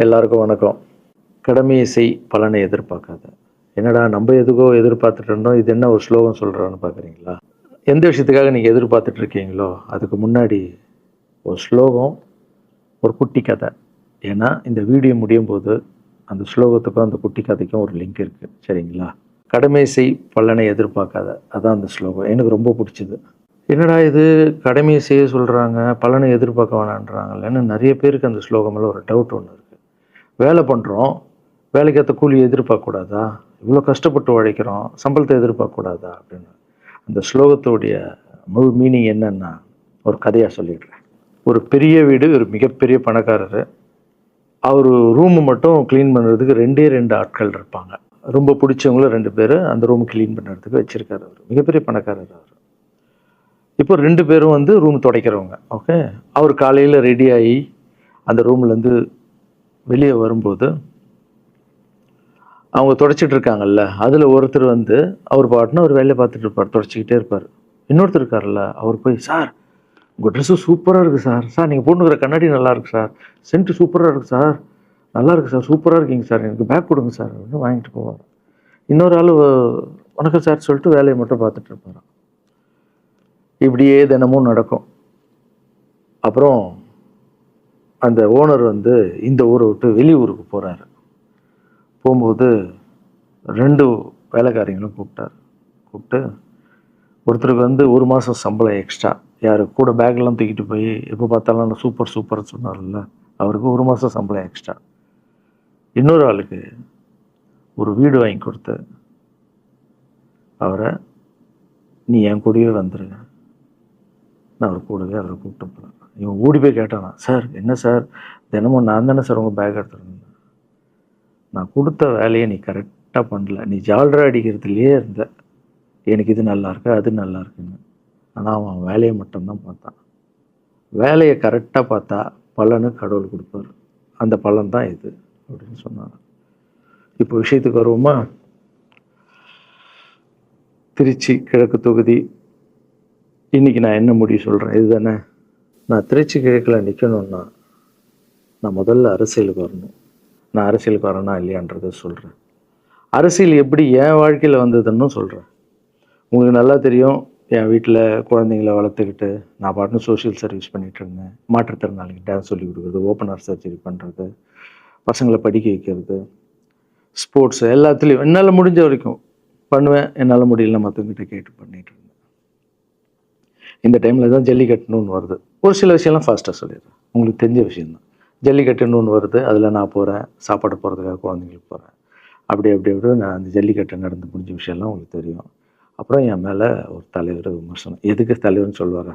எல்லாருக்கும் வணக்கம். கடமையை செய் பலனை எதிர்பார்க்காத. என்னடா நம்ம எதுக்கோ எதிர்பார்த்துட்டு இருந்தோம், இது என்ன ஒரு ஸ்லோகம் சொல்கிறான்னு பார்க்குறீங்களா? எந்த விஷயத்துக்காக நீங்கள் எதிர்பார்த்துட்டு இருக்கீங்களோ அதுக்கு முன்னாடி ஒரு ஸ்லோகம், ஒரு குட்டி கதை. ஏன்னா இந்த வீடியோ முடியும் போது அந்த ஸ்லோகத்துக்கும் அந்த குட்டி கதைக்கும் ஒரு லிங்க் இருக்குது, சரிங்களா? கடமை செய் பலனை எதிர்பார்க்காத, அதான் அந்த ஸ்லோகம். எனக்கு ரொம்ப பிடிச்சிது. என்னடா இது, கடமையை செய்ய சொல்கிறாங்க, பலனை எதிர்பார்க்க வேணான்றாங்கல்லன்னு நிறைய பேருக்கு அந்த ஸ்லோகமில் ஒரு டவுட் ஒன்று இருக்குது. வேலை பண்ணுறோம், வேலைக்கேற்ற கூலி எதிர்பார்க்கக்கூடாதா? இவ்வளோ கஷ்டப்பட்டு உழைக்கிறோம், சம்பளத்தை எதிர்பார்க்கக்கூடாதா அப்படின்னு. அந்த ஸ்லோகத்துடைய முழு மீனிங் என்னன்னா ஒரு கதையாக சொல்லிடுறேன். ஒரு பெரிய வீடு, ஒரு மிகப்பெரிய பணக்காரர். அவர் ரூமு மட்டும் க்ளீன் பண்ணுறதுக்கு ரெண்டு ஆட்கள் இருப்பாங்க. ரொம்ப பிடிச்சவங்களும் 2 பேர் அந்த ரூம் க்ளீன் பண்ணுறதுக்கு வச்சுருக்காரு. அவர் மிகப்பெரிய பணக்காரர். அவர் இப்போ 2 பேரும் வந்து ரூம் துடைக்கிறவங்க. ஓகே, அவர் காலையில் ரெடி ஆகி அந்த ரூம்லேருந்து வெளியே வரும்போது அவங்க துடைச்சிட்டு இருக்காங்கல்ல, அதில் ஒருத்தர் வந்து அவர் பாட்டுன்னு ஒரு வேலையை பார்த்துட்டு இருப்பார், துடைச்சிக்கிட்டே இருப்பார். இன்னொருத்தர் இருக்கார்ல, அவர் போய், சார் உங்கள் ட்ரெஸ்ஸு சூப்பராக இருக்குது சார், சார் நீங்கள் போட்டுக்கிற கண்ணாடி நல்லா இருக்குது சார், சென்ட்டு சூப்பராக இருக்குது சார், நல்லா இருக்குது சார், சூப்பராக இருக்கீங்க சார், எனக்கு பேக் கொடுங்க சார் அப்படின்னு வாங்கிட்டு போவார். இன்னொரு ஆள் வணக்கம் சார் சொல்லிட்டு வேலையை மட்டும் பார்த்துட்டு இருப்பார். இப்படியே தினமும் நடக்கும். அப்புறம் அந்த ஓனர் வந்து இந்த ஊரை விட்டு வெளியூருக்கு போகிறாரு. போகும்போது 2 வேலைக்காரங்களும் கூப்பிட்டு ஒருத்தருக்கு வந்து 1 மாதம் சம்பளம் எக்ஸ்ட்ரா, யார் கூட பேக்லாம் தூக்கிட்டு போய் எப்போ பார்த்தாலும் நான் சூப்பர்னு சொன்னார்ல, அவருக்கு 1 மாதம் சம்பளம் எக்ஸ்ட்ரா. இன்னொரு ஆளுக்கு ஒரு வீடு வாங்கி கொடுத்து அவரை, நீ என் கூடவே வந்துருங்க, நான் அவர் கூடவே அவரை கூப்பிட்டு போகிறேன். இவன் ஓடி போய் கேட்டானா, சார் என்ன சார் தினமும் நான் தானே சார் உங்கள் பேக் எடுத்துருந்தேன், நான் கொடுத்த வேலையை நீ கரெக்டாக பண்ணல, நீ ஜால்ரா அடிக்கிறதுலையே இருந்த, எனக்கு இது நல்லா இருக்கு அது நல்லா இருக்குன்னு. ஆனால் அவன் வேலையை மட்டும்தான் பார்த்தான். வேலையை கரெக்டாக பார்த்தா பலனு கடவுள் கொடுப்பார், அந்த பலன் தான் இது அப்படின்னு சொன்னான். இப்போ விஷயத்துக்கு வருவோமா? திருச்சி கிழக்கு தொகுதி. இன்றைக்கி நான் என்ன முடிவு சொல்கிறேன் இதுதானே. நான் திருச்சி கிழக்கில் நிற்கணுன்னா நான் முதல்ல அரசியலுக்கு வரணும். நான் அரசியலுக்கு வரேனா இல்லையான்றதை சொல்கிறேன். அரசியல் எப்படி என் வாழ்க்கையில் வந்ததுன்னு சொல்கிறேன். உங்களுக்கு நல்லா தெரியும், என் வீட்டில் குழந்தைங்கள வளர்த்துக்கிட்டு நான் பாட்டுன்னு சோஷியல் சர்வீஸ் பண்ணிகிட்டு இருந்தேன். மாற்றுத்திறனாளிக்கு டான்ஸ் சொல்லி கொடுக்குறது, ஓப்பனர் சர்ஜரி பண்ணுறது, பசங்களை படிக்க வைக்கிறது, ஸ்போர்ட்ஸு எல்லாத்துலேயும் என்னால் முடிஞ்ச வரைக்கும் பண்ணுவேன். என்னால் முடியல மற்றவங்கிட்ட கேட்டு பண்ணிகிட்டு இருந்தேன். இந்த டைமில் தான் ஜல்லிக்கட்டுன்னு ஒன்று வருது. ஒரு சில விஷயம்லாம் ஃபாஸ்ட்டாக சொல்லிடுறேன், உங்களுக்கு தெரிஞ்ச விஷயந்தான். ஜல்லிக்கட்டுன்னு ஒன்று வருது, அதில் நான் போகிறேன், சாப்பாடு போகிறதுக்காக குழந்தைங்களுக்கு போகிறேன். அப்படி நான் அந்த ஜல்லிக்கட்டு நடந்து முடிஞ்ச விஷயம்லாம் உங்களுக்கு தெரியும். அப்புறம் என் மேலே ஒரு தலைவர் விமர்சனம், எதுக்கு தலைவர்னு சொல்லுவாரா,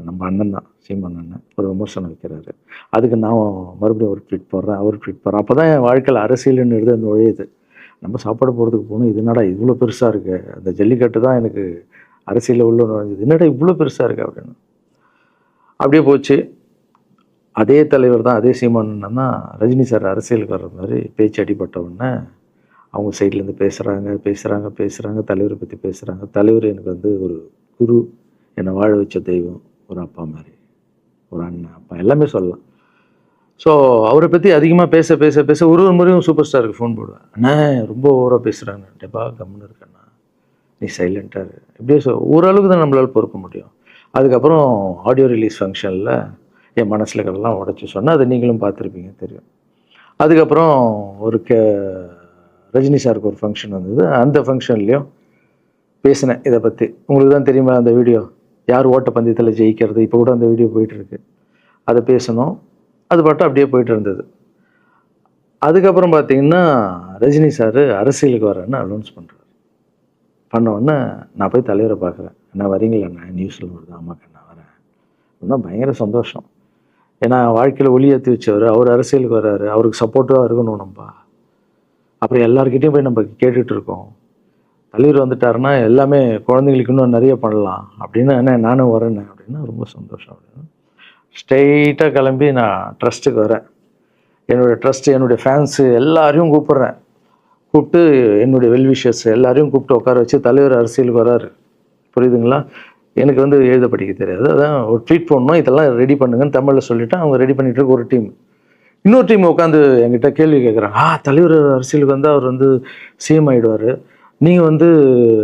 நம்ம அண்ணன் தான், சீமான் அண்ணன் ஒரு விமர்சனம் வைக்கிறாரு. அதுக்கு நான் மறுபடியும் ஒரு ட்வீட் போடுறேன், அவர் ட்வீட் போடுறேன். அப்போ தான் என் வாழ்க்கையில் அரசியல்னு அந்த நுழையுது. நம்ம சாப்பாடு போகிறதுக்கு போகணும், இது என்னடா இவ்வளோ பெருசாக இருக்குது, அந்த ஜல்லிக்கட்டு தான் எனக்கு அரசியலில் உள்ள நுழைஞ்சது, என்னடா இவ்வளோ பெருசாக இருக்குது அப்படின்னு. அப்படியே போச்சு. அதே தலைவர் தான், அதே சீமான் தான் ரஜினி சார் அரசியலுக்கு வர்ற மாதிரி பேச்சு அடிபட்ட உடனே அவங்க சைட்லேருந்து பேசுகிறாங்க, தலைவரை பற்றி பேசுகிறாங்க. தலைவர் எனக்கு வந்து ஒரு குரு, என்னை வாழ வச்ச தெய்வம், ஒரு அப்பா மாதிரி, ஒரு அண்ணன், அப்பா எல்லாமே சொல்லலாம். ஸோ அவரை பற்றி அதிகமாக பேச ஒரு முறையும் சூப்பர் ஸ்டாருக்கு ஃபோன் போடுவேன், அண்ணா ரொம்ப ஓவராக பேசுகிறாங்க, டெப்பா கம்முன்னு இருக்கண்ணா, நீ சைலண்ட்டாக இப்படியே ஓரளவுக்கு தான் நம்மளால் பொறுக்க முடியும். அதுக்கப்புறம் ஆடியோ ரிலீஸ் ஃபங்க்ஷனில் என் மனசில் கடலாம் உடச்சி சொன்னேன், அதை நீங்களும் பார்த்துருப்பீங்க, தெரியும். அதுக்கப்புறம் ஒரு ரஜினி சாருக்கு ஒரு ஃபங்க்ஷன் வந்தது, அந்த ஃபங்க்ஷன்லேயும் பேசினேன் இதை பற்றி. உங்களுக்கு தான் தெரியுமா அந்த வீடியோ, யார் ஓட்டப்பந்தயத்தில் ஜெயிக்கிறது, இப்போ கூட அந்த வீடியோ போயிட்டுருக்கு. அதை பேசணும், அது பாட்டும் அப்படியே போயிட்டு இருந்தது. அதுக்கப்புறம் பார்த்தீங்கன்னா ரஜினி சார் அரசியலுக்கு வரேன்னு அனௌன்ஸ் பண்ணுறாரு. பண்ணோடனே நான் போய் தலைவரை பார்க்குறேன், என்ன வரீங்களா, நியூஸில் வருது, ஆமாக்கா நான் வரேன் அப்படின்னா பயங்கர சந்தோஷம். ஏன்னா வாழ்க்கையில் ஒளி ஏற்றி வச்சவர், அவர் அரசியலுக்கு வர்றாரு, அவருக்கு சப்போர்ட்டிவாக இருக்கணும் நம்ம. அப்புறம் எல்லாருக்கிட்டையும் போய் நம்ம கேட்டுட்டு இருக்கோம், தலைவர் வந்துட்டாருன்னா எல்லாமே குழந்தைங்களுக்கு இன்னும் நிறைய பண்ணலாம் அப்படின்னு, என்ன நானும் வரேன்னு அப்படின்னா ரொம்ப சந்தோஷம் அப்படின்னு ஸ்ட்ரெயிட்டாக கிளம்பி நான் ட்ரஸ்ட்டுக்கு வரேன். என்னுடைய ட்ரஸ்ட்டு, என்னுடைய ஃபேன்ஸு எல்லாரையும் கூப்பிட்டு என்னுடைய வெல்விஷர்ஸ் எல்லாரையும் கூப்பிட்டு உட்கார வச்சு தலைவர் அரசியலுக்கு வராரு. புரியுதுங்களா? எனக்கு வந்து எழுத படிக்க தெரியாது, அதான் ஒரு ட்வீட் பண்ணணும், இதெல்லாம் ரெடி பண்ணுங்கன்னு தமிழில் சொல்லிவிட்டு அவங்க ரெடி பண்ணிட்டு இருக்க ஒரு டீம். இன்னொரு டீம் உட்காந்து என்கிட்ட கேள்வி கேட்குறாங்க, தலைவர் அரசியலுக்கு வந்து அவர் வந்து சிஎம் ஆகிடுவார், நீங்கள் வந்து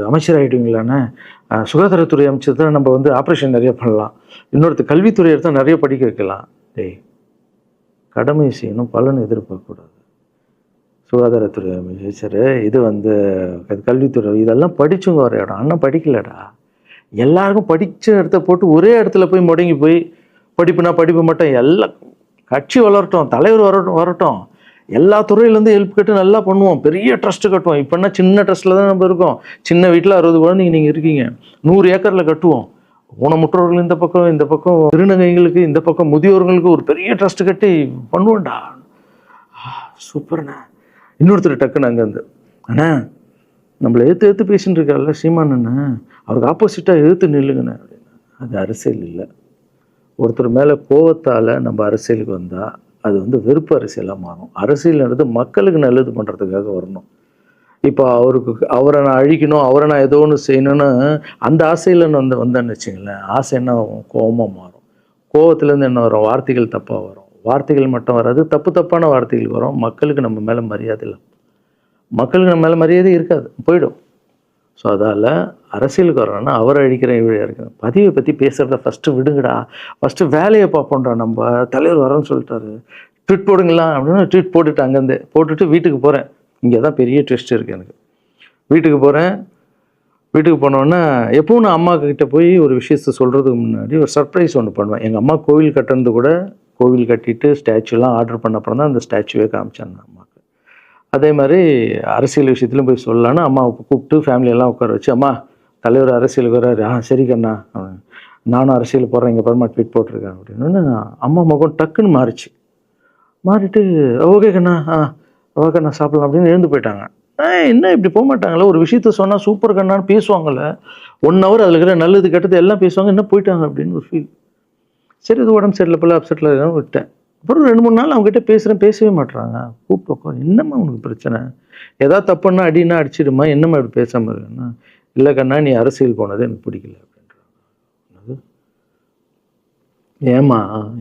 அமைச்சர் ஆகிடுவீங்களாண்ணே, சுகாதாரத்துறை அமைச்சர் தான் நம்ம வந்து ஆப்ரேஷன் நிறைய பண்ணலாம், இன்னொருத்தர் கல்வித்துறை எடுத்தால் நிறைய படிக்க வைக்கலாம். டேய், கடமை செய்யணும், பலன் எதிர்பார்க்கக்கூடாது. சுகாதாரத்துறை அமைச்சர், இது வந்து கல்வித்துறை, இதெல்லாம் படிச்சுங்க வர இடம். அண்ணன் படிக்கலடா. எல்லாருக்கும் படித்த இடத்த போட்டு ஒரே இடத்துல போய் முடங்கி போய் படிப்புனா படிப்பு மட்டும், எல்லாம் கட்சி வளரட்டும், தலைவர் வரட்டும், எல்லா துறையிலேருந்து ஹெல்ப் கேட்டு நல்லா பண்ணுவோம், பெரிய ட்ரஸ்ட்டு கட்டுவோம். இப்போன்னா சின்ன ட்ரஸ்ட்டில் தான் நம்ம இருக்கோம். சின்ன வீட்டில் 60 குழந்தைங்க நீங்கள் இருக்கீங்க, 100 ஏக்கரில் கட்டுவோம். ஊனமுற்றோர்கள் இந்த பக்கம் திருநங்கைகளுக்கு இந்த பக்கம் முதியோர்களுக்கு ஒரு பெரிய ட்ரஸ்ட் கட்டி பண்ணுவோம்டா. சூப்பர்ண்ணா. இன்னொருத்தர் டக்குன்னு அங்கேருந்து, அண்ணா நம்மளை எதிர்த்து பேசின்னு இருக்கார்ல சீமான் அண்ணா, அவருக்கு ஆப்போசிட்டாக எதிர்த்து நில்லுங்கண்ணே அப்படின்னா. அது அரசியல் இல்லை. ஒருத்தர் மேலே கோவத்தால் நம்ம அரசியலுக்கு வந்தால் அது வந்து வெறுப்பு அரசியலாக மாறும். அரசியல்ன்றது மக்களுக்கு நல்லது பண்ணுறதுக்காக வரணும். இப்போ அவரை நான் அழிக்கணும், அவரை நான் ஏதோ ஒன்று செய்யணும்னு அந்த ஆசையில் வந்தேன்னு வச்சுங்களேன், ஆசை என்ன ஆகும், கோபமாக மாறும். கோபத்துலேருந்து என்ன வரும், வார்த்தைகள் தப்பாக வரும். வார்த்தைகள் மட்டும் வராது, தப்பான வார்த்தைகள் வரும். மக்களுக்கு நம்ம மேலே மரியாதை இல்லை, மக்களுக்கு நம்ம மேலே மரியாதை இருக்காது, போயிடும். ஸோ அதால் அரசியலுக்கு வரணும்னா அவரை அழிக்கிற இவழியாக இருக்குது. பதிவை பற்றி பேசுகிறத ஃபஸ்ட்டு விடுங்கடா, ஃபஸ்ட்டு வேலையை பார்ப்போம்டா. நம்ம தலைவர் வரேன்னு சொல்லிட்டாரு, ட்வீட் போடுங்களா அப்படின்னு ட்வீட் போட்டுட்டு அங்கேருந்து போட்டுட்டு வீட்டுக்கு போகிறேன். இங்கே தான் பெரிய ட்விஸ்ட் இருக்குது எனக்கு. வீட்டுக்கு போகிறேன். வீட்டுக்கு போனோன்னா எப்பவும் நான் அம்மா கிட்டே போய் ஒரு விஷயத்த சொல்கிறதுக்கு முன்னாடி ஒரு சர்ப்ரைஸ் ஒன்று பண்ணுவேன். எங்கள் அம்மா கோவில் கட்டுறது கூட, கோவில் கட்டிட்டு ஸ்டாச்சுலாம் ஆர்டர் பண்ண அப்புறம் தான் அந்த ஸ்டாச்சுவே காமிச்சாங்க அம்மாவுக்கு. அதே மாதிரி அரசியல் விஷயத்துலையும் போய் சொல்லலான்னு அம்மாவை கூப்பிட்டு ஃபேமிலியெல்லாம் உட்கார வச்சு, அம்மா தலைவர் அரசியலுக்கு வர்றாரு, சரி கண்ணா, நானும் அரசியல் போடுறேன், இங்கே பரமா ட்வீட் போட்டிருக்கேன் அப்படின்னு அம்மா முகம் டக்குன்னு மாறிச்சு. மாறிட்டு ஓகே கண்ணா, ஓகே கண்ணா சாப்பிடலாம் அப்படின்னு எழுந்து போயிட்டாங்க. என்ன இப்படி போக மாட்டாங்களே, ஒரு விஷயத்த சொன்னால் சூப்பர் கண்ணான்னு பேசுவாங்கள்ல, 1 hour அதில் இருக்கிற நல்லது கெட்டது எல்லாம் பேசுவாங்க, என்ன போயிட்டாங்க அப்படின்னு ஒரு ஃபீல். சரி, இது உடம்பு சரியில்லை போல, அப்செட்டில் இருக்கான்னு விட்டேன். அப்புறம் 2-3 நாள் அவங்ககிட்ட பேசவே மாட்டுறாங்க. கூப்பிட்டு உட்காரு, என்னம்மா உனக்கு பிரச்சனை, ஏதாவது தப்புன்னா அடின்னா அடிச்சிடுமா, என்னம்மா இப்படி பேசாமல் இருக்குன்னா, இல்லை கண்ணா நீ அரசியல் போனது எனக்கு பிடிக்கல அப்படின்றாங்க.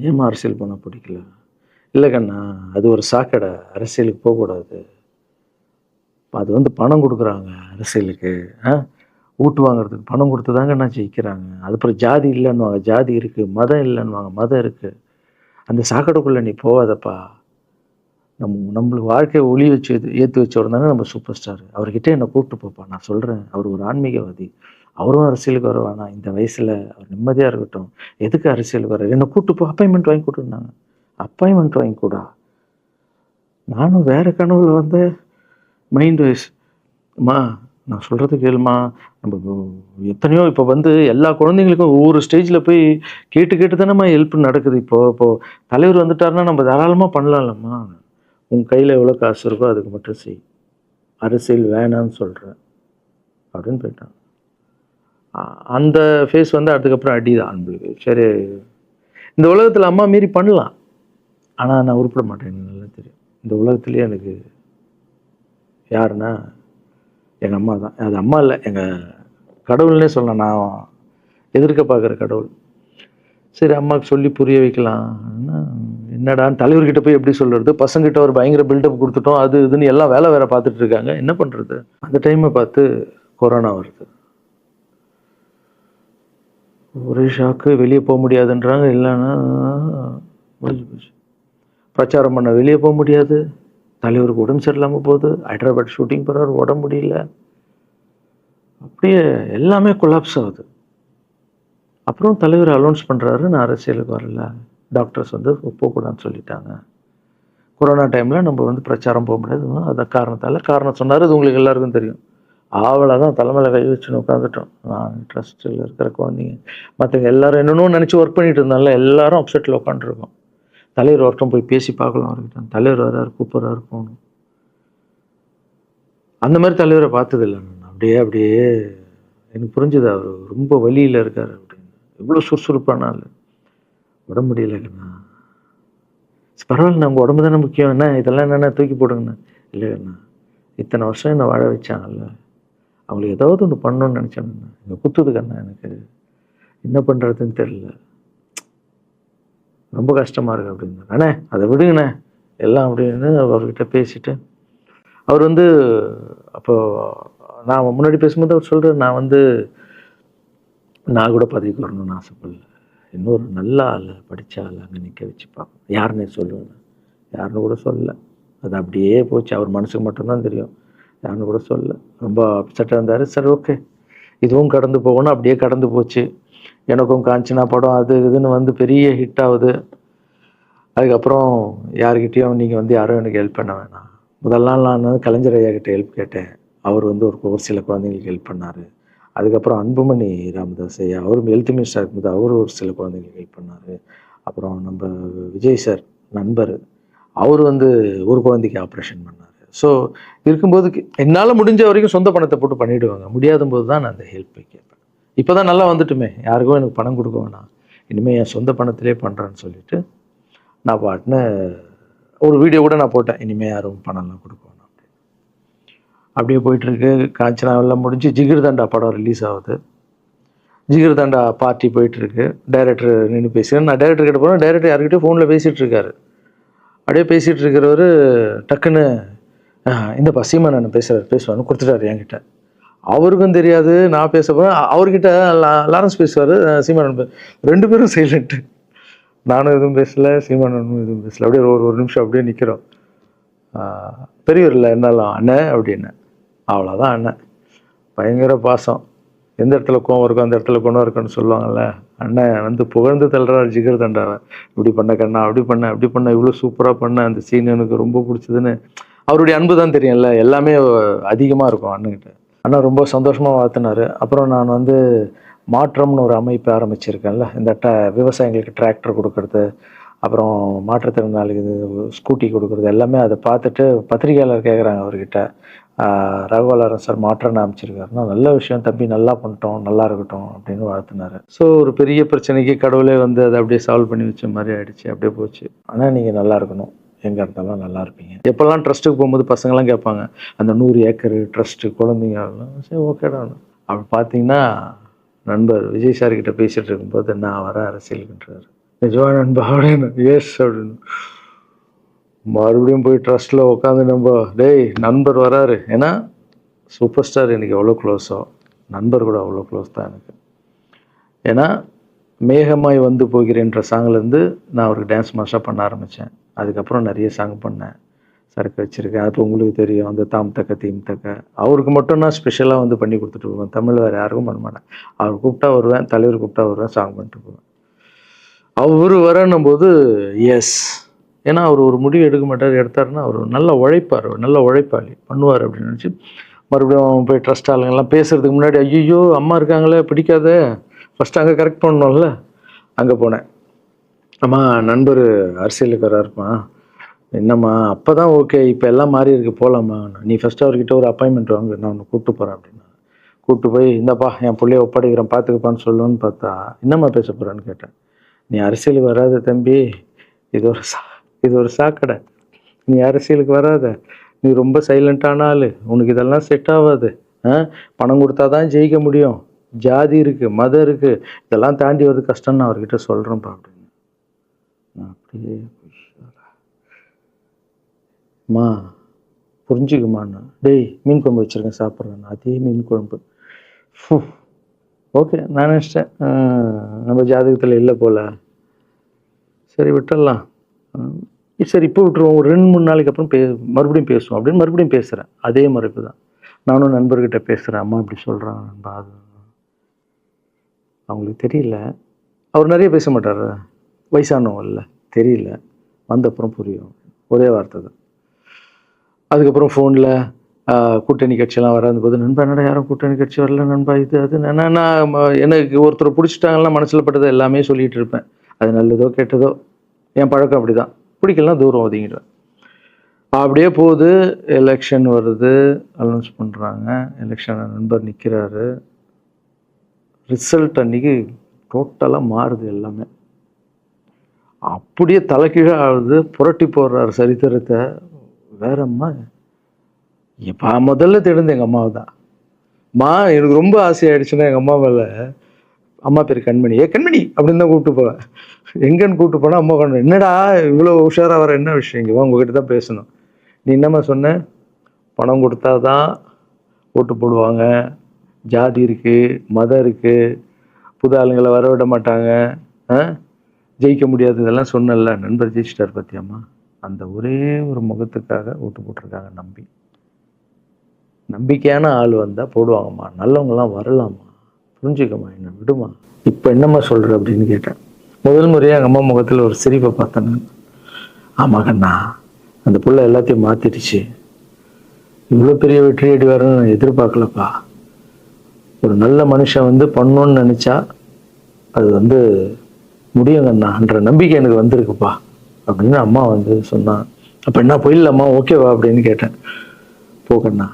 ஏமா அரசியல் போனால் பிடிக்கல? இல்லை கண்ணா, அது ஒரு சாக்கடை, அரசியலுக்கு போகக்கூடாது, அது வந்து பணம் கொடுக்குறாங்க அரசியலுக்கு, ஊட்டு வாங்குறதுக்கு பணம் கொடுத்து தாங்க நான் ஜெயிக்கிறாங்க. அதுக்கப்புறம் ஜாதி இல்லைன்னுவாங்க, ஜாதி இருக்குது, மதம் இல்லைன்னுவாங்க, மதம் இருக்குது, அந்த சாக்கடைக்குள்ளே நீ போகாதப்பா. நம்மளுக்கு வாழ்க்கையை ஒளி வச்சு ஏற்றி வச்சவர் தாங்க நம்ம சூப்பர் ஸ்டார், அவர்கிட்ட என்னை கூப்பிட்டு போப்பா, நான் சொல்கிறேன், அவர் ஒரு ஆன்மீகவாதி, அவரும் அரசியலுக்கு வர வேணாம், இந்த வயசில் அவர் நிம்மதியாக இருக்கட்டும், எதுக்கு அரசியலுக்கு வர, என்னை கூப்பிட்டு போ, அப்பாயின்மெண்ட் வாங்கி கொடுத்துருந்தாங்க. அப்பாயின்மெண்ட் வாங்கி கூட நானும் வேறு கனவுல வந்து மைண்ட் வைஸ், அம்மா நான் சொல்கிறது கேளுமா, நம்ம எத்தனையோ இப்போ வந்து எல்லா குழந்தைங்களுக்கும் ஒவ்வொரு ஸ்டேஜில் போய் கேட்டு தானேம்மா ஹெல்ப் நடக்குது. இப்போது தலைவர் வந்துட்டாருன்னா நம்ம தாராளமாக பண்ணலாம்லம்மா, உன் கையில் எவ்வளோ காசு இருக்கோ அதுக்கு மட்டும் செய், அரசியல் வேணான்னு சொல்கிறேன் அப்படின்னு போயிட்டான். அந்த ஃபேஸ் வந்து அதுக்கப்புறம் அடிதான் நம்மளுக்கு. சரி, இந்த உலகத்தில் அம்மா மீறி பண்ணலாம், ஆனால் நான் உருப்பிட மாட்டேன், எனக்கு நல்லா தெரியும். இந்த உலகத்துலேயே எனக்கு யாருன்னா எங்கள் அம்மா தான். அது அம்மா இல்லை, எங்கள் கடவுள்னே சொல்லலாம், நான் எதிர்க்க பார்க்குற கடவுள். சரி, அம்மாவுக்கு சொல்லி புரிய வைக்கலாம், என்னடான்னு தலைவர்கிட்ட போய் எப்படி சொல்கிறது, பசங்கிட்ட ஒரு பயங்கர பில்டப் கொடுத்துட்டோம், அது இதுன்னு எல்லாம் வேலை பார்த்துட்டு இருக்காங்க, என்ன பண்ணுறது. அந்த டைமை பார்த்து கொரோனா வருது, ஒரே ஷாக்கு, வெளியே போக முடியாதுன்றாங்க, இல்லைன்னா முடிஞ்சு போச்சு. பிரச்சாரம் பண்ண வெளியே போக முடியாது, தலைவருக்கு உடம்பு சரியில்லாமல் போகுது, ஹைதராபாத் ஷூட்டிங் போகிறார், உடம்பு முடியல, அப்படியே எல்லாமே கொலாப்ஸ் ஆகுது. அப்புறம் தலைவர் அலௌன்ஸ் பண்ணுறாரு, நான் அரசியலுக்கு வரல, டாக்டர்ஸ் வந்து போகக்கூடாதுன்னு சொல்லிட்டாங்க, கொரோனா டைமில் நம்ம வந்து பிரச்சாரம் போக முடியாது, அதை காரணம் சொன்னார், அது உங்களுக்கு எல்லாருக்கும் தெரியும். ஆவலை தான் தலைமையில் கை வச்சுன்னு உட்காந்துட்டோம். நான் ட்ரஸ்ட்டில் இருக்கிற குழந்தைங்க மற்றவங்க எல்லோரும் என்னென்னோ நினச்சி ஒர்க் பண்ணிட்டு இருந்தால எல்லாரும் அப்செட்டில் உட்காந்துருக்கோம். தலைவர் ஒருத்தம் போய் பேசி பார்க்கலாம் அவர்கிட்ட, தலைவர் வர்றாரு, கூப்பிட்றாரு, போகணும். அந்த மாதிரி தலைவரை பார்த்ததில்லை நான். அப்படியே எனக்கு புரிஞ்சுது, அவர் ரொம்ப வலியில் இருக்கார் அப்படின்னு. எவ்வளோ சுறுசுறுப்பானால உடம்பு முடியலைங்கண்ணா, பரவாயில்ல, உங்கள் உடம்பு தானே முக்கியம், என்ன இதெல்லாம் என்னென்ன தூக்கி போடுங்கண்ணா. இல்லைங்கண்ணா, இத்தனை வருஷம் என்னை வாழ வச்சாங்கல்ல, அவங்களுக்கு ஏதாவது ஒன்று பண்ணணும்னு நினச்சேங்கண்ணா, இங்கே குத்துதுக்கண்ணா, எனக்கு என்ன பண்ணுறதுன்னு தெரியல, ரொம்ப கஷ்டமாக இருக்குது அப்படின்னா. அண்ணே அதை விடுங்கண்ணே, எல்லாம் அப்படின்னு அவர்கிட்ட பேசிட்டு அவர் வந்து அப்போ நான் முன்னாடி பேசும்போது அவர் சொல்கிறார், நான் கூட பதவிக்கு வரணும்னு ஆசைப்படல, இன்னொரு நல்ல ஆள் படித்த ஆள் அங்கே நிற்க வச்சு பார்ப்போம். யாருன்னே சொல்லுவேன், யாருன்னு கூட சொல்லலை. அது அப்படியே போச்சு. அவர் மனசுக்கு மட்டும்தான் தெரியும், யாருன்னு கூட சொல்லலை. ரொம்ப அப்செட்டாக இருந்தார். சரி ஓகே, இதுவும் கடந்து போகணும். அப்படியே கடந்து போச்சு. எனக்கும் காஞ்சனா படம் அது இதுன்னு பெரிய ஹிட் ஆகுது. அதுக்கப்புறம் யார்கிட்டையும் நீங்கள் யாரும் எனக்கு ஹெல்ப் பண்ண வேணாம். முதல் நாள் நான் கலைஞர் ஐயா கிட்ட ஹெல்ப் கேட்டேன். அவர் ஒரு சில குழந்தைங்களுக்கு ஹெல்ப் பண்ணார். அதுக்கப்புறம் அன்புமணி ராமதாஸ் ஐயா, அவரும் ஹெல்த் மினிஸ்டர் இருக்கும்போது அவர் ஒரு சில குழந்தைங்களுக்கு ஹெல்ப் பண்ணார். அப்புறம் நம்ம விஜய் சார் நண்பர், அவர் ஒரு குழந்தைக்கு ஆப்ரேஷன் பண்ணார். ஸோ இருக்கும்போது என்னால் முடிஞ்ச வரைக்கும் சொந்த பணத்தை போட்டு பண்ணிவிடுவாங்க. முடியாத போது தான் நான் அந்த ஹெல்ப்பை கேட்பேன். இப்போ தான் நல்லா வந்துட்டுமே, யாருக்கும் எனக்கு பணம் கொடுக்க வேணாம், இனிமேல் என் சொந்த பணத்திலே பண்ணுறேன்னு சொல்லிட்டு நான் பாட்டுன்னு ஒரு வீடியோ கூட நான் போட்டேன், இனிமேல் யாரும் பணம்லாம் கொடுக்க வேணாம் அப்படின்னு. அப்படியே போயிட்டுருக்கு. காஞ்சனாவெல்லாம் முடிஞ்சு ஜிகிர் தண்டா படம் ரிலீஸ் ஆகுது. ஜிகிர் தண்டா பார்ட்டி போயிட்டுருக்கு. டைரக்டர் நின்று பேசுகிறேன். நான் டைரக்டர் கிட்ட போகிறேன். டைரக்டர் யார்கிட்டயோ ஃபோனில் பேசிகிட்டு இருக்காரு. அப்படியே பேசிகிட்டு இருக்கிறவர் டக்குன்னு இந்தப்பா சீமானன் பேசுவான்னு கொடுத்துட்டாரு என்கிட்ட. அவருக்கும் தெரியாது நான் பேச போகிறேன். அவர்கிட்ட லாரன்ஸ் பேசுவார், சீமானன் ரெண்டு பேரும் சைலண்ட்டு. நானும் எதுவும் பேசலை, சீமானனும் எதுவும் பேசலை. அப்படியே ஒரு நிமிஷம் அப்படியே நிற்கிறோம். பெரியவர் இல்லை என்னாலும் அண்ணன் அப்படின்னு. அவ்வளோதான் அண்ணன். பயங்கர பாசம். எந்த இடத்துல கோவம் இருக்கும் அந்த இடத்துல குணம் இருக்குன்னு சொல்லுவாங்கள்ல. அண்ணன் புகழ்ந்து தள்ளுறாரு ஜிகர் தண்டாவை. இப்படி பண்ண கண்ணா, அப்படி பண்ண இவ்வளோ சூப்பராக பண்ண, அந்த சீன் எனக்கு ரொம்ப பிடிச்சதுன்னு. அவருடைய அன்பு தான் தெரியும்ல, எல்லாமே அதிகமாக இருக்கும் அண்ணன்கிட்ட. அண்ணா ரொம்ப சந்தோஷமாக வாழ்த்தினார். அப்புறம் நான் மாற்றம்னு ஒரு அமைப்பு ஆரம்பிச்சிருக்கேன்ல, இந்த விவசாயிகளுக்கு டிராக்டர் கொடுக்கறது, அப்புறம் மாற்றுத்திறனாளிக்கு ஸ்கூட்டி கொடுக்குறது, எல்லாமே அதை பார்த்துட்டு பத்திரிகையாளர் கேட்குறாங்க அவர்கிட்ட, ரகுவலரன் சார் மாற்றம்னு அமைச்சிருக்காருன்னா, நல்ல விஷயம் தம்பி, நல்லா பண்ணிட்டோம், நல்லா இருக்கட்டும் அப்படின்னு வாழ்த்தினார். ஸோ ஒரு பெரிய பிரச்சனைக்கு கடவுளே அதை அப்படியே சால்வ் பண்ணி வச்ச மாதிரி ஆயிடுச்சு. அப்படியே போச்சு. ஆனால் நீங்கள் நல்லா இருக்கணும், எங்கே இருந்தாலும் நல்லா இருப்பீங்க. எப்போல்லாம் ட்ரஸ்ட்டுக்கு போகும்போது பசங்களாம் கேட்பாங்க, அந்த 100 ஏக்கர் ட்ரஸ்ட்டு குழந்தைங்க, சரி ஓகேடா. அப்படி பார்த்தீங்கன்னா நண்பர் விஜய் சார்கிட்ட பேசிகிட்டு இருக்கும்போது நான் வர அரசியலுக்குன்றார். நிஜமா நண்பா அப்படின்னு. எஸ் அப்படின்னு. மறுபடியும் போய் ட்ரஸ்ட்டில் உட்காந்து டேய் நண்பர் வராரு. ஏன்னா சூப்பர் ஸ்டார் எனக்கு எவ்வளோ க்ளோஸோ, நண்பர் கூட அவ்வளோ க்ளோஸ் தான் எனக்கு. ஏன்னா மேகமாய் போகிறேன்ற சாங்லேருந்து நான் அவருக்கு டான்ஸ் மாஸ்டராக பண்ண ஆரம்பித்தேன். அதுக்கப்புறம் நிறைய சாங் பண்ணேன், சரக்கு வச்சுருக்கேன். அப்போ உங்களுக்கு தெரியும், அந்த தாம் தக்க தீம் தக்க அவருக்கு மட்டும் நான் ஸ்பெஷலாக பண்ணி கொடுத்துட்டு போவேன். தமிழ் வேறு யாருக்கும் பண்ண மாட்டேன். அவர் கூப்பிட்டா வருவேன், தலைவர் கூப்பிட்டா வருவேன், சாங் பண்ணிட்டு போவேன். அவர் வரணும் போது எஸ், ஏன்னா அவர் ஒரு முடிவு எடுக்க மாட்டார், எடுத்தாருன்னா அவர் நல்லா உழைப்பார், நல்ல உழைப்பாளி, பண்ணுவார் அப்படின்னு நினச்சி மறுபடியும் போய் ட்ரஸ்ட் ஆளுங்கெல்லாம் பேசுகிறதுக்கு முன்னாடி ஐயோ அம்மா இருக்காங்களே பிடிக்காத, ஃபஸ்ட்டு அங்கே கரெக்ட் பண்ணணும்ல. அங்கே போனேன். அம்மா நண்பர் அரசியலுக்கு வராருப்பா. என்னம்மா அப்போ தான் ஓகே, இப்போ எல்லாம் மாறி இருக்கு, போகலாமா, நீ ஃபஸ்ட்டு அவர்கிட்ட ஒரு அப்பாயின்மெண்ட் வாங்க, நான் உன்னை கூப்பிட்டு போகிறேன் அப்படின்னா. கூப்பிட்டு போய் இந்தப்பா என் பிள்ளைய ஒப்படைக்கிறேன் பார்த்துக்கப்பான்னு சொல்லுன்னு பார்த்தா, என்னம்மா பேச போகிறான்னு கேட்டேன். நீ அரசியலுக்கு வராத தம்பி, இது ஒரு சாக்கடை, நீ அரசியலுக்கு வராத, நீ ரொம்ப சைலண்டான ஆள், உனக்கு இதெல்லாம் செட் ஆகாது, பணம் கொடுத்தா தான் ஜெயிக்க முடியும், ஜாதி இருக்குது, மதம் இருக்குது, இதெல்லாம் தாண்டி வருது கஷ்டம்னு நான் அவர்கிட்ட சொல்கிறேன்ப்பா அப்படின்னு. நான் அப்படியே மா புரிஞ்சுக்குமாண்ணா, டேய் மீன் குழம்பு வச்சுருக்கேன் சாப்பிட்றேன், அதே மீன் குழம்பு. ஓகே நான் நினச்சிட்டேன் நம்ம ஜாதகத்தில் இல்லை போல், சரி விட்டுடலாம், சரி இப்போ விட்டுருவோம், ஒரு 2-3 நாளைக்கு அப்புறம் மறுபடியும் பேசுவோம் அப்படின்னு மறுபடியும் பேசுகிறேன். அதே மறுப்பு தான். நானும் நண்பர்கிட்ட பேசுகிறேன், அம்மா இப்படி சொல்கிறாங்க நண்பா, அது அவங்களுக்கு தெரியல, அவர் நிறைய பேச மாட்டார், வயசானவங்க இல்லை, தெரியல, வந்தப்புறம் புரியும், ஒரே வார்த்தை தான். அதுக்கப்புறம் ஃபோனில் கூட்டணி கட்சியெல்லாம் வராது நண்பா, என்னடா யாரும் கூட்டணி கட்சி வரல நண்பா, இது அது நான் எனக்கு ஒருத்தரை பிடிச்சிட்டாங்கன்னா மனசில் பட்டதை எல்லாமே சொல்லிகிட்டு இருப்பேன். அது நல்லதோ கெட்டதோ, என் பழக்கம் அப்படி தான், பிடிக்கலாம் தூரம் ஒதுங்கிடுவேன். அப்படியே போகுது. எலெக்ஷன் வருது, அனௌன்ஸ் பண்ணுறாங்க, எலெக்ஷனில் நண்பர் நிற்கிறாரு. ரிசல்ட் அன்றைக்கி டோட்டலாக மாறுது எல்லாமே, அப்படியே தலைக்கீழாக ஆகுது, புரட்டி போடுறாரு சரித்திரத்தை. வேற அம்மா எப்போ முதல்ல தெரிந்து எங்கள் அம்மாவை தான். எனக்கு ரொம்ப ஆசையாயிடுச்சுன்னா எங்கள் அம்மா மேலே அம்மா பேர் கண்மணி. கண்மணி அப்படின்னு தான் கூப்பிட்டு போவேன். எங்கன்னு கூப்பிட்டு போனால் அம்மா கொண்டு என்னடா இவ்வளோ உஷாராக வர என்ன விஷயம், இங்கே வா உங்ககிட்ட தான் பேசணும். நீ என்னம்மா சொன்ன, பணம் கொடுத்தா தான் ஓட்டு போடுவாங்க, ஜாதி இருக்குது, மதம் இருக்குது, புது ஆளுங்களை வர விட மாட்டாங்க, ஜெயிக்க முடியாது, இதெல்லாம் சொன்னல. நண்பர் ஜெயிச்சிட்டார் பார்த்தியாம்மா. அந்த ஒரே ஒரு முகத்துக்காக ஓட்டு போட்டிருக்காங்க. நம்பிக்கையான ஆள் வந்தால் போடுவாங்கம்மா, நல்லவங்களாம் வரலாமா, புரிஞ்சுக்கம்மா, என்ன விடுமா. இப்போ என்னம்மா சொல்கிற அப்படின்னு கேட்டேன். முதல் முறையாக எங்கள் அம்மா முகத்தில் ஒரு சிரிப்பை பார்த்தேன் நான். ஆமாம் கண்ணா, அந்த புள்ள எல்லாத்தையும் மாற்றிடுச்சு, இவ்வளோ பெரிய வெற்றி அடி வரணும்னு நான் எதிர்பார்க்கலப்பா. ஒரு நல்ல மனுஷன் வந்து பண்ணணும்னு நினச்சா அது முடியுங்கண்ணான்ற நம்பிக்கை எனக்கு வந்திருக்குப்பா அப்படின்னு அம்மா சொன்னான். அப்போ என்ன போயிடலாமா, ஓகேவா அப்படின்னு கேட்டேன். போகண்ணா,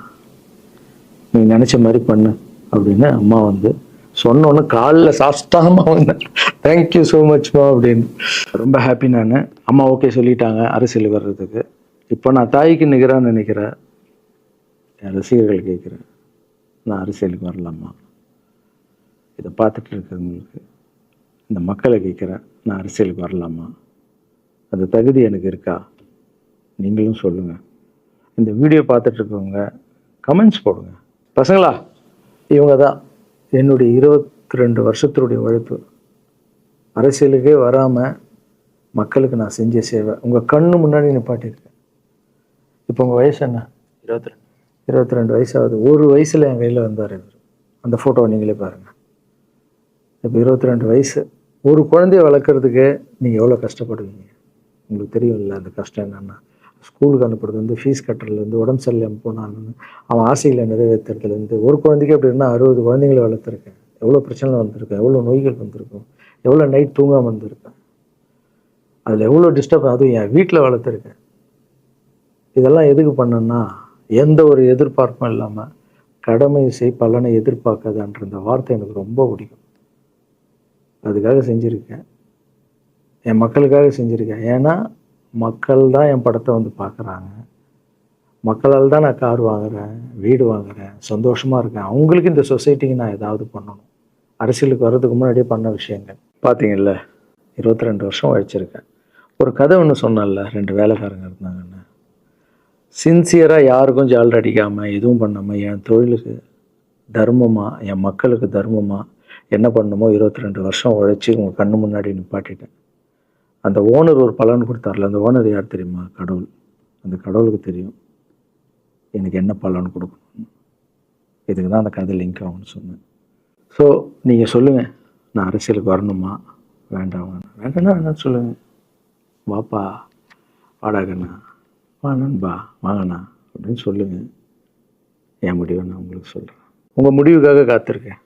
நீ நினச்ச மாதிரி பண்ணு அப்படின்னு அம்மா சொன்னோன்னு காலில் சாஸ்தாகமாக வந்தேன். தேங்க்யூ ஸோ மச்மா அப்படின்னு. ரொம்ப ஹாப்பி நான். அம்மா ஓகே சொல்லிட்டாங்க அரசியல் வர்றதுக்கு. இப்போ நான் தாய்க்கு நிகரான்னு நினைக்கிறேன். என் ரசிகர்கள் கேட்குறேன், நான் அரசியலுக்கு வரலாமா? இதை பார்த்துட்டு இருக்கிறவங்களுக்கு, இந்த மக்களை கேட்குறேன், நான் அரசியலுக்கு வரலாமா? அந்த தகுதி எனக்கு இருக்கா? நீங்களும் சொல்லுங்கள். இந்த வீடியோ பார்த்துட்டு இருக்கவங்க கமெண்ட்ஸ் போடுங்க. பசங்களா, இவங்க தான் என்னுடைய 22 வருஷத்தினுடைய உழைப்பு. அரசியலுக்கே வராமல் மக்களுக்கு நான் செஞ்ச சேவை உங்கள் கண்ணு முன்னாடி நிப்பாட்டியிருக்கேன். இப்போ உங்கள் வயசு என்ன? 22 வயசாகுது. ஒரு வயசில் என் கையில் வந்தார் இவர். அந்த ஃபோட்டோவை நீங்களே பாருங்கள். இப்போ 22 வயசு. ஒரு குழந்தைய வளர்க்குறதுக்கு நீங்கள் எவ்வளோ கஷ்டப்படுவீங்க உங்களுக்கு தெரியும்ல. அந்த கஷ்டம் என்னென்னா, ஸ்கூலுக்கு அனுப்புறது ஃபீஸ் கட்டுறதுலேருந்து, உடம்பு சரியில்லாமல் போனான்னு அவன் ஆசைகளை நிறைவேற்றுறதுலேருந்து, ஒரு குழந்தைக்கு அப்படி இருந்தால் 60 குழந்தைங்களை வளர்த்துருக்கேன். எவ்வளோ பிரச்சனை வந்திருக்கேன், எவ்வளோ நோய்கள் வந்திருக்கும், எவ்வளோ நைட் தூங்காமல் வந்திருக்கேன், அதில் எவ்வளோ டிஸ்டர்ப், அதுவும் என் வீட்டில் வளர்த்துருக்கேன். இதெல்லாம் எதுக்கு பண்ணேன்னா, எந்த ஒரு எதிர்பார்ப்பும் இல்லாமல் கடமை செய் பலனை எதிர்பார்க்காதான்ற இந்த வார்த்தை எனக்கு ரொம்ப பிடிக்கும். அதுக்காக செஞ்சுருக்கேன், என் மக்களுக்காக செஞ்சுருக்கேன். ஏன்னா மக்கள் தான் என் படத்தை பார்க்குறாங்க. மக்களால் தான் நான் கார் வாங்குகிறேன், வீடு வாங்குகிறேன், சந்தோஷமாக இருக்கேன். அவங்களுக்கு இந்த சொசைட்டிக்கு நான் ஏதாவது பண்ணணும். அரசியலுக்கு வர்றதுக்கு முன்னாடியே பண்ண விஷயங்கள் பார்த்தீங்கல்ல. 22 வருஷம் உழைச்சிருக்கேன். ஒரு கதை ஒன்று சொன்னேன்ல, 2 வேலைக்காரங்க இருந்தாங்கன்னு. சின்சியராக யாருக்கும் ஜால்ரை அடிக்காமல் எதுவும் பண்ணாமல் என் தொழிலுக்கு தர்மமாக, என் மக்களுக்கு தர்மமாக என்ன பண்ணணுமோ 22 வருஷம் உழைச்சி உங்கள் கண்ணு முன்னாடி நிப்பாட்டிட்டேன். அந்த ஓனர் ஒரு பலன் கொடுத்தார்ல, அந்த ஓனர் யார் தெரியுமா? கடவுள். அந்த கடவுளுக்கு தெரியும் எனக்கு என்ன பலன் கொடுக்கணும். இதுக்கு தான் அந்த கதை லிங்க் ஆகும்னு சொன்னேன். ஸோ நீங்கள் சொல்லுங்கள், நான் அரசியலுக்கு வரணுமா வேண்டாம்? வேண்டாம்னா வேணான்னு சொல்லுங்கள். வாப்பா, வாடாகண்ணா, வா நண்பா, வாங்கண்ணா அப்படின்னு சொல்லுங்கள். என் முடிவை நான் உங்களுக்கு சொல்கிறேன். உங்கள் முடிவுக்காக காத்திருக்கேன்.